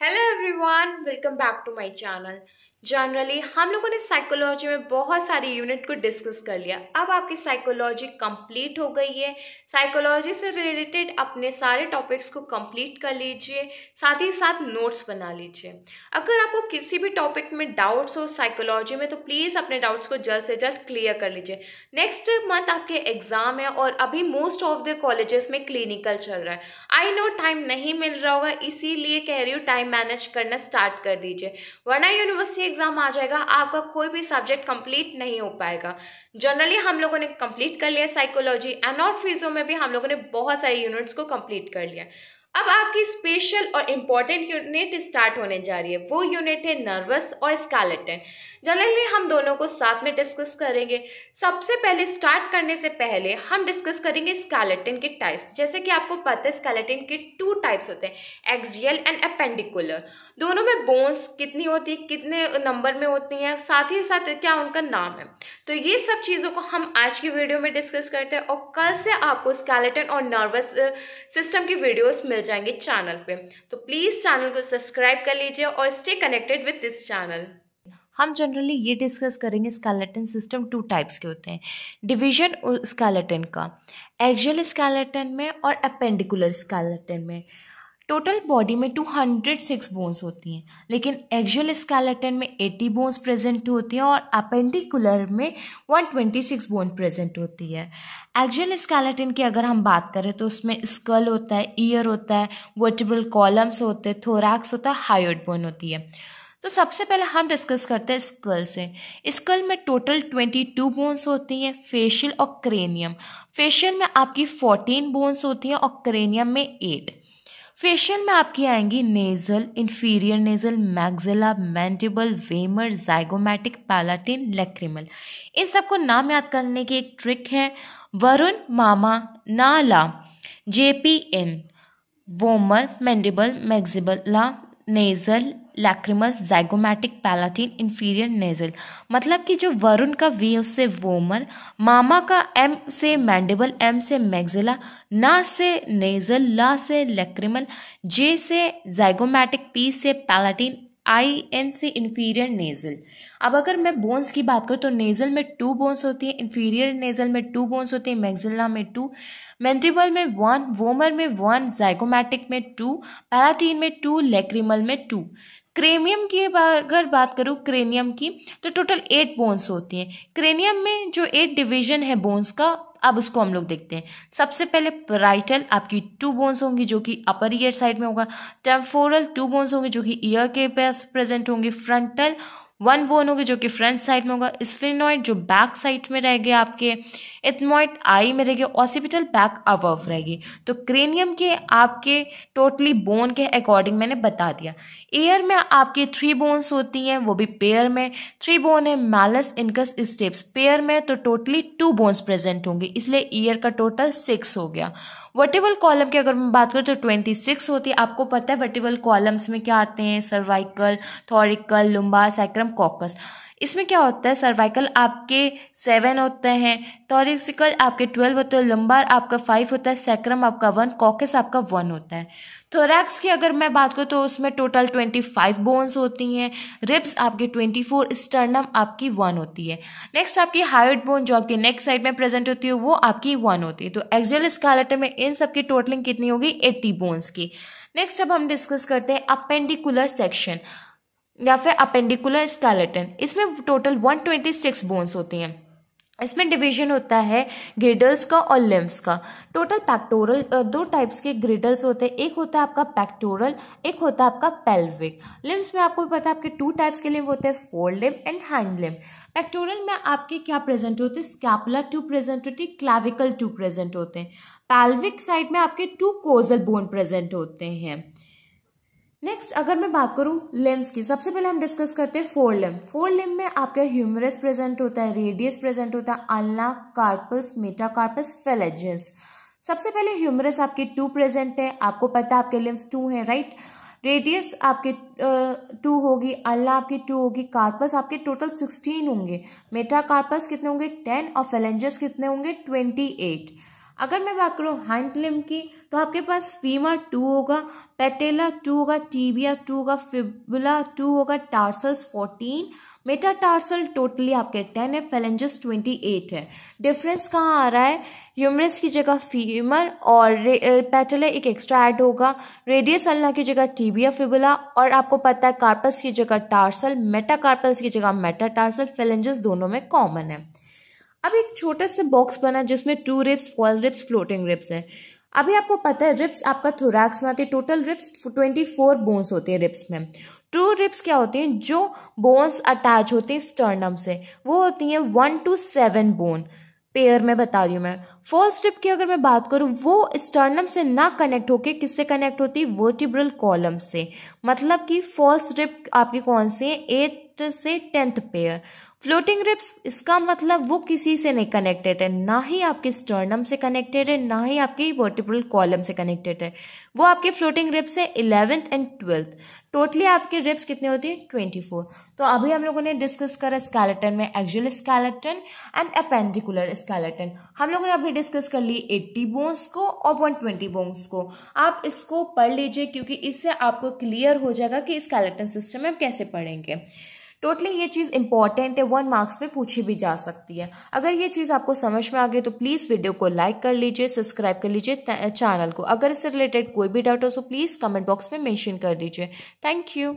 Hello everyone, welcome back to my channel. Generally हम लोगों ने साइकोलॉजी में बहुत सारी यूनिट को डिस्कस कर लिया। अब आपकी साइकोलॉजी कंप्लीट हो गई है। साइकोलॉजी से रिलेटेड अपने सारे टॉपिक्स को कंप्लीट कर लीजिए, साथ ही साथ नोट्स बना लीजिए। अगर आपको किसी भी टॉपिक में डाउट्स हो साइकोलॉजी में तो प्लीज़ अपने डाउट्स को जल्द से जल्द क्लियर कर लीजिए। नेक्स्ट मंथ आपके एग्ज़ाम है और अभी मोस्ट ऑफ द कॉलेजेस में क्लिनिकल चल रहा है। आई नो टाइम नहीं मिल रहा होगा, इसीलिए कह रही हूँ टाइम मैनेज करना स्टार्ट कर दीजिए, वरना यूनिवर्सिटी एग्जाम आ जाएगा, आपका कोई भी सब्जेक्ट कंप्लीट नहीं हो पाएगा। जनरली हम लोगों ने कंप्लीट कर लिया साइकोलॉजी एंड और फिजो में भी हम लोगों ने बहुत सारी यूनिट्स को कंप्लीट कर लिया। अब आपकी स्पेशल और इम्पॉर्टेंट यूनिट स्टार्ट होने जा रही है। वो यूनिट है नर्वस और स्केलेटन। जनरली हम दोनों को साथ में डिस्कस करेंगे। सबसे पहले स्टार्ट करने से पहले हम डिस्कस करेंगे स्केलेटन के टाइप्स। जैसे कि आपको पता है स्केलेटन के 2 टाइप्स होते हैं, एक्सियल एंड अपेंडिकुलर। दोनों में बोन्स कितनी होती है, कितने नंबर में होती हैं, साथ ही साथ क्या उनका नाम है। तो ये सब चीज़ों को हम आज की वीडियो में डिस्कस करते हैं और कल से आपको स्केलेटन और नर्वस सिस्टम की वीडियोस मिल जाएंगे चैनल पे। तो प्लीज़ चैनल को सब्सक्राइब कर लीजिए और stay connected with this channel. हम जनरली ये डिस्कस करेंगे स्केलेटन सिस्टम 2 टाइप्स के होते हैं। डिवीजन स्केलेटन का एक्सियल स्केलेटन में और अपेंडिकुलर स्केलेटन में। टोटल बॉडी में 206 बोन्स होती हैं, लेकिन एक्सियल स्केलेटन में 80 बोन्स प्रेजेंट होती हैं और अपेंडिकुलर में 126 बोन प्रेजेंट होती है। एक्सियल स्केलेटन की अगर हम बात करें तो उसमें स्कल होता है, ईयर होता है, वर्टिब्रल कॉलम्स होते हैं, थोरैक्स होता है, हायोइड बोन होती है। तो सबसे पहले हम डिस्कस करते हैं स्कल से। स्कल में टोटल 22 बोन्स होती हैं, फेशियल और क्रेनियम। फेशियल में आपकी 14 बोन्स होती हैं और क्रेनियम में 8। फेशियल में आपकी आएंगी nasal, inferior nasal, maxilla, mandible, vomer, zygomatic, palatine, lacrimal. इन सबको नाम याद करने की एक ट्रिक है। वरुण, मामा, नाला, JPN, vomer, mandible, maxilla, nasal, lacrimal, zygomatic, palatine, inferior nasal. मतलब कि जो वरुण का वी उससे वोमर, मामा का एम से मैंडिबल, एम से मैक्सिला, ना से नेजल, ला से लैक्रिमल, जे से जाइगोमैटिक, पी से पैलाटिन, आई एन से इंफीरियर नेजल। अब अगर मैं बोन्स की बात करूँ तो नेजल में 2 बोन्स होती हैं, इंफीरियर नेजल में 2 बोन्स होती हैं, मैक्सिला में 2, मैंडिबल में 1, वोमर में 1, जाइगोमैटिक में 2, पैलाटिन में 2, लैक्रिमल में 2। क्रेनियम की अगर बात करूँ क्रेनियम की तो टोटल 8 बोन्स होती हैं। क्रेनियम में जो 8 डिवीजन है बोन्स का, अब उसको हम लोग देखते हैं। सबसे पहले पैराइटल आपकी 2 बोन्स होंगी जो कि अपर ईयर साइड में होगा। टेम्पोरल 2 बोन्स होंगे जो कि ईयर के पास प्रेजेंट होंगी। फ्रंटल 1 बोन होगी जो कि फ्रंट साइड में होगा। स्फिनोइड जो बैक साइड में रहेगी आपके। एथमोइड आई में रहेगी। ऑसिपिटल बैक अबव रहेगी। तो क्रेनियम के आपके टोटली बोन के अकॉर्डिंग मैंने बता दिया। ईयर में आपकी 3 बोन्स होती हैं, वो भी पेयर में 3 बोन है। मैलस, इनकस, स्टेप्स पेयर में तो टोटली 2 बोन्स प्रेजेंट होंगे, इसलिए ईयर का टोटल 6 हो गया। वर्टिबल कॉलम की अगर मैं बात करूँ तो 26 होती है। आपको पता है वर्टिबल कॉलम्स में क्या आते हैं, सर्वाइकल, थॉरिकल, लुम्बार, सैक्रम, कॉकस। इसमें क्या होता है, सर्वाइकल आपके 7 होते हैं, थॉरिसिकल आपके 12 होते हैं, लंबार आपका 5 होता है, सैक्रम आपका 1, कॉकस आपका 1 होता है। थोरैक्स की अगर मैं बात करूँ तो उसमें टोटल 25 बोन्स होती हैं। रिब्स आपके 24, स्टर्नम आपकी 1 होती है। नेक्स्ट आपकी हायोइड बोन जो आपकी नेक साइड में प्रेजेंट होती है वो आपकी 1 होती है। तो एक्सियल स्केलेटन में इन सब की टोटलिंग कितनी होगी, 80 बोन्स की। नेक्स्ट अब हम डिस्कस करते हैं अपेंडिकुलर सेक्शन या फिर अपेंडिकुलर स्केलेटन। इसमें टोटल 126 बोन्स होती हैं। इसमें डिवीजन होता है ग्रिडल्स का और लिम्स का। टोटल पैक्टोरल 2 टाइप्स के ग्रिडल्स होते हैं, एक होता है आपका पैक्टोरल, एक होता है आपका पेल्विक। लिम्स में आपको पता है आपके 2 टाइप्स के लिम्ब होते हैं, four limb and hind limb. Pectoral में आपके क्या प्रेजेंट होते हैं, स्कैपुला 2 प्रेजेंट होती है, क्लैविकल 2 प्रेजेंट होते हैं। पेल्विक साइड में आपके 2 कोजल बोन प्रेजेंट होते हैं। नेक्स्ट अगर मैं बात करूं लिम्स की, सबसे पहले हम डिस्कस करते हैं फोर लिम्ब। फोर लिम्ब में आपका ह्यूमरस प्रेजेंट होता है, रेडियस प्रेजेंट होता है, अल्ना, कार्पस, मेटाकार्पस, फेलेजियस। सबसे पहले ह्यूमरस आपके 2 प्रेजेंट है, आपको पता है आपके लिम्स 2 हैं, राइट। रेडियस आपके 2 होगी, अल्ला आपकी 2 होगी, कार्पस आपके टोटल 16 होंगे, मेटाकार्पस कितने होंगे 10 और फेलेंजियस कितने होंगे 28। अगर मैं बात करूँ हाइंड लिम्ब की, तो आपके पास फीमर 2 होगा, पेटेला 2 होगा, टीबिया 2 होगा, फिबुला 2 होगा, टार्सल्स 14, मेटाटार्सल टोटली आपके 10 है, फेलेंजेस 28 है। डिफरेंस कहाँ आ रहा है, ह्यूमरस की जगह फीमर और पेटेला एक एक्स्ट्रा ऐड होगा, रेडियस अल्ना की जगह टीबिया फिबुला, और आपको पता है कार्पस की जगह टार्सल, मेटाकार्पस की जगह मेटाटार्सल, फेलेंजेस दोनों में कॉमन है। अब एक छोटा सा बॉक्स बना जिसमें 2 ribs, fall ribs, floating ribs है। अभी आपको पता है रिब्स आपका थोरैक्स में आती है, टोटल रिब्स 24 बोन्स होती है रिब्स में। 2 रिब्स क्या होती हैं, जो बोन्स अटैच होते हैं स्टर्नम से, वो होती हैं 1 to 7 बोन पेयर में बता रही हूँ मैं। फर्स्ट रिब की अगर मैं बात करूँ, वो स्टर्नम से ना कनेक्ट होके किससे कनेक्ट होती है, वर्टिब्रल कॉलम से। मतलब कि फर्स्ट रिब आपकी कौन सी है, 8 से 10th पेयर। फ्लोटिंग रिब्स, इसका मतलब वो किसी से नहीं कनेक्टेड है, ना ही आपके स्टर्नम से कनेक्टेड है, ना ही आपकी वर्टिब्रल कॉलम से कनेक्टेड है। वो आपके फ्लोटिंग रिब्स है 11th and 12th। टोटली आपके रिब्स कितने होती है, 24। तो अभी हम लोगों ने डिस्कस करा स्केलेटन में axial skeleton and appendicular skeleton. हम लोगों ने अभी डिस्कस कर ली 80 बोन्स को और 120 बोन्स को। आप इसको पढ़ लीजिए, क्योंकि इससे आपको क्लियर हो जाएगा कि स्केलेटन सिस्टम में हम कैसे पढ़ेंगे। टोटली ये चीज़ इंपॉर्टेंट है, 1 मार्क्स में पूछी भी जा सकती है। अगर ये चीज़ आपको समझ में आ गई तो प्लीज़ वीडियो को लाइक कर लीजिए, सब्सक्राइब कर लीजिए चैनल को। अगर इससे रिलेटेड कोई भी डाउट हो तो प्लीज़ कमेंट बॉक्स में मेंशन कर दीजिए। Thank you.